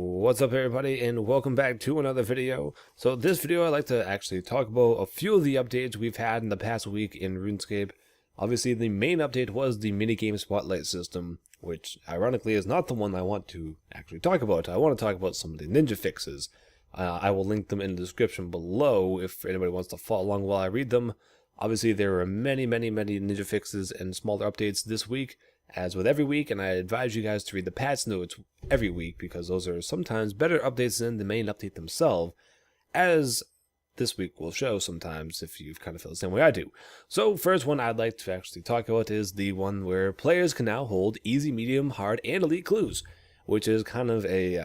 What's up everybody, and welcome back to another video. So this video I'd like to actually talk about a few of the updates we've had in the past week in RuneScape. Obviously the main update was the minigame spotlight system, which ironically is not the one I want to actually talk about. I want to talk about some of the ninja fixes. I will link them in the description below if anybody wants to follow along while I read them. Obviously there are many ninja fixes and smaller updates this week, as with every week, and I advise you guys to read the patch notes every week because those are sometimes better updates than the main update themselves, as this week will show sometimes if you kind of feel the same way I do. So first one I'd like to actually talk about is the one where players can now hold easy, medium, hard, and elite clues, which is kind of a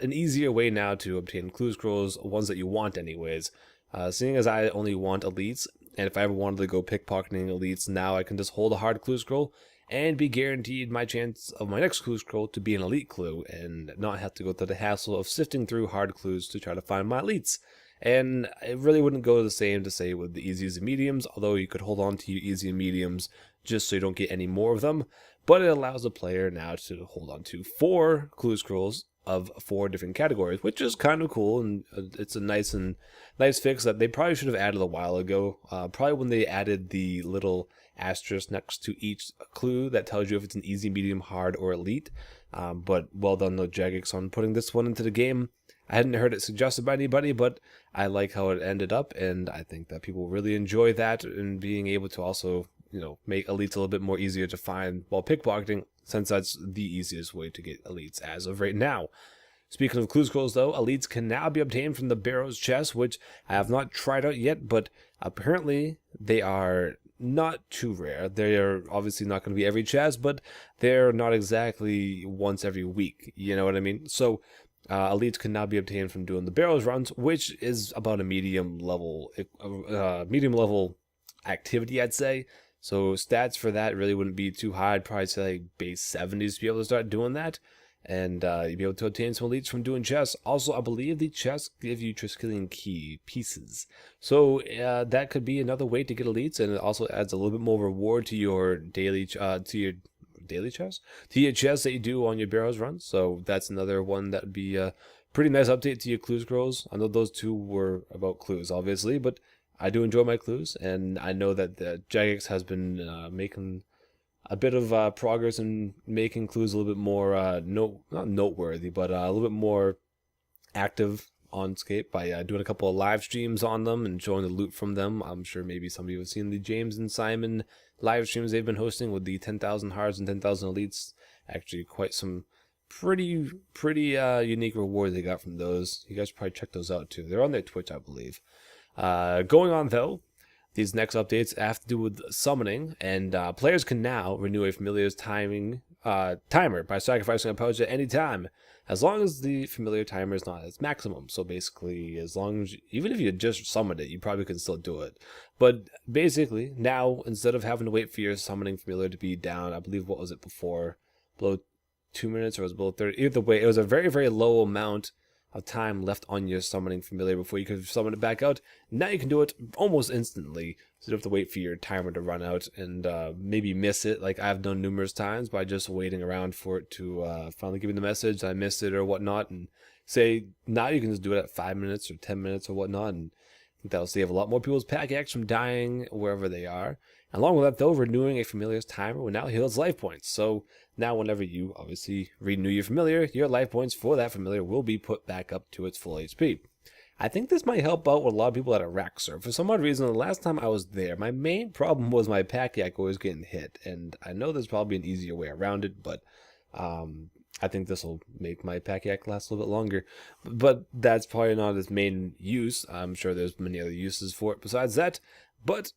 an easier way now to obtain clue scrolls, ones that you want anyways. Seeing as I only want elites, and if I ever wanted to go pickpocketing elites, now I can just hold a hard clue scroll and be guaranteed my chance of my next clue scroll to be an elite clue and not have to go through the hassle of sifting through hard clues to try to find my elites. And it really wouldn't go the same to say with the easies and mediums, although you could hold on to your easy and mediums just so you don't get any more of them. But it allows the player now to hold on to 4 clue scrolls of 4 different categories, which is kind of cool, and it's a nice fix that they probably should have added a while ago. Probably when they added the little asterisk next to each clue that tells you if it's an easy, medium, hard, or elite. But well done, though, Jagex, on putting this one into the game. I hadn't heard it suggested by anybody, but I like how it ended up, and I think that people really enjoy that and being able to also, make elites a little bit more easier to find while pickpocketing, since that's the easiest way to get elites as of right now. Speaking of clue scrolls, though, elites can now be obtained from the Barrows chest, which I have not tried out yet, but apparently they are not too rare. They are obviously not going to be every chest, but they're not exactly once every week, you know what I mean? So elites can now be obtained from doing the Barrows runs, which is about a medium level activity, I'd say. So stats for that really wouldn't be too high. I'd probably say like base 70s to be able to start doing that. And you'd be able to obtain some elites from doing chests. Also, I believe the chests give you Triskelion key pieces. So that could be another way to get elites, and it also adds a little bit more reward to your daily chest? To your chests that you do on your Barrows runs. So that's another one that would be a pretty nice update to your clue scrolls. I know those two were about clues, obviously, but I do enjoy my clues, and I know that Jagex has been making a bit of progress in making clues a little bit more, not noteworthy, but a little bit more active on Scape by doing a couple of live streams on them and showing the loot from them. I'm sure maybe some of you have seen the James and Simon live streams they've been hosting with the 10,000 hards and 10,000 elites. Actually, quite some pretty unique rewards they got from those. You guys should probably check those out too. They're on their Twitch, I believe. Going on though, these next updates have to do with summoning, and players can now renew a familiar's timer by sacrificing a poach at any time, as long as the familiar timer is not at its maximum. So basically, as long as even if you just summoned it, you probably can still do it. But basically, now instead of having to wait for your summoning familiar to be down, I believe, what was it before, below 2 minutes, or was it below 30? Either way, it was a very low amount of time left on your summoning familiar before you could summon it back out. Now you can do it almost instantly, so you don't have to wait for your timer to run out and maybe miss it, like I've done numerous times by just waiting around for it to finally give me the message I missed it or whatnot, and say now you can just do it at 5 minutes or 10 minutes or whatnot, and I think that'll save a lot more people's pack X from dying wherever they are. And along with that, though, renewing a familiar's timer will now heal its life points. So now whenever you obviously renew your familiar, your life points for that familiar will be put back up to its full HP. I think this might help out with a lot of people at Araxor. For some odd reason, the last time I was there, my main problem was my pack yak always getting hit. And I know there's probably an easier way around it, but I think this will make my pack yak last a little bit longer. But that's probably not its main use. I'm sure there's many other uses for it besides that. But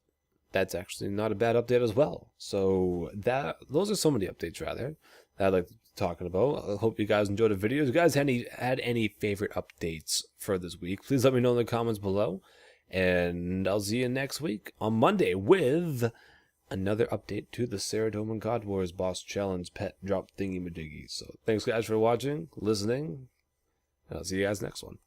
that's actually not a bad update as well. So those are some of the updates rather that I'd like to talk about. I hope you guys enjoyed the video. If you guys had any favorite updates for this week, please let me know in the comments below. And I'll see you next week on Monday with another update to the Saradomin God Wars Boss Challenge Pet Drop Thingy Majiggy. So thanks guys for watching, listening, and I'll see you guys next one.